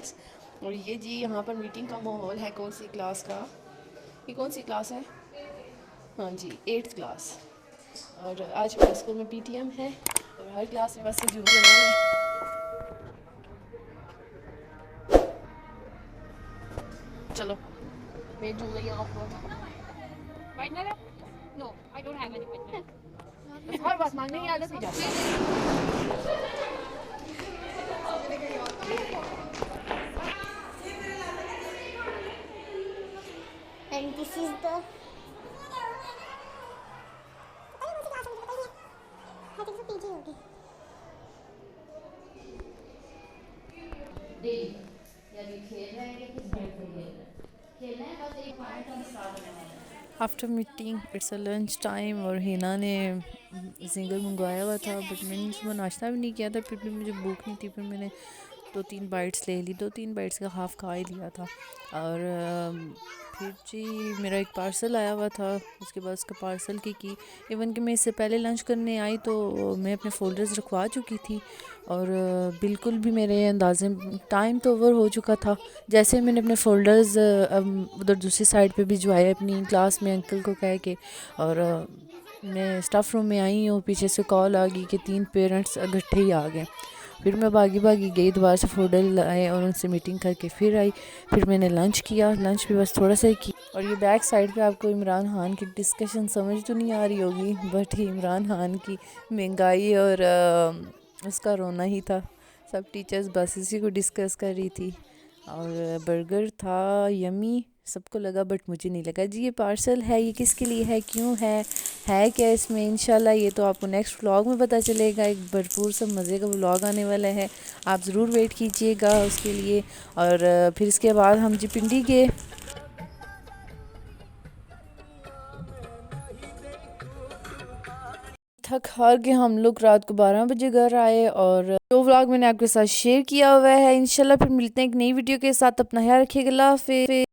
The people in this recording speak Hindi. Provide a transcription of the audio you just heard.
फ्रेंड्स। और ये जी यहाँ पर मीटिंग का माहौल है। कौन सी क्लास का, ये कौन सी क्लास है? हाँ जी, 8th क्लास। और आज हमारे स्कूल में पीटीएम है और हर क्लास में वैसे जूम बना है। चलो मैं जूम रही हूँ आपको। Partner? No, I don't have any partner. बस हर बात मांगने की आदत नहीं जाती। And this is the I think so PG होगी। After meeting it's a lunch time और हिना ने जिंगर मंगवाया हुआ था, बट मैंने सुबह नाश्ता भी नहीं किया था। फिर भी मुझे भूख नहीं थी, फिर मैंने 2-3 बाइट्स ले ली। 2-3 बाइट्स का हाफ़ खा ही लिया था। और फिर जी मेरा एक पार्सल आया हुआ था, उसके बाद उसका पार्सल की इवन कि मैं इससे पहले लंच करने आई तो मैं अपने फ़ोल्डर्स रखवा चुकी थी और बिल्कुल भी मेरे अंदाज़े टाइम तो ओवर हो चुका था। जैसे मैंने अपने फ़ोल्डर्स उधर दूसरी साइड पे भिजवाए अपनी क्लास में अंकल को कह के, और मैं स्टाफ रूम में आई हूँ, पीछे से कॉल आ गई कि 3 पेरेंट्स इकट्ठे ही आ गए। फिर मैं भागी गई, दोबारा से फ़ोल्डर लाए और उनसे मीटिंग करके फिर आई। फिर मैंने लंच किया, लंच भी बस थोड़ा सा ही किया। और ये बैक साइड पे आपको इमरान खान की डिस्कशन समझ तो नहीं आ रही होगी, बट इमरान खान की महंगाई और उसका रोना ही था। सब टीचर्स बस इसी को डिस्कस कर रही थी। और बर्गर था यमी, सबको लगा बट मुझे नहीं लगा। जी ये पार्सल है, ये किसके लिए है, क्यों है क्या इसमें, इंशाल्लाह ये तो आपको नेक्स्ट व्लॉग में पता चलेगा। एक भरपूर सब मज़े का व्लॉग आने वाला है, आप ज़रूर वेट कीजिएगा उसके लिए। और फिर इसके बाद हम जी पिंडी गए। थक हार के हम लोग रात को 12 बजे घर आए और जो व्लॉग मैंने आपके साथ शेयर किया हुआ है। इंशाल्लाह फिर मिलते हैं एक नई वीडियो के साथ। अपना ख्याल रखिएगा। अल्लाह हाफ़िज़।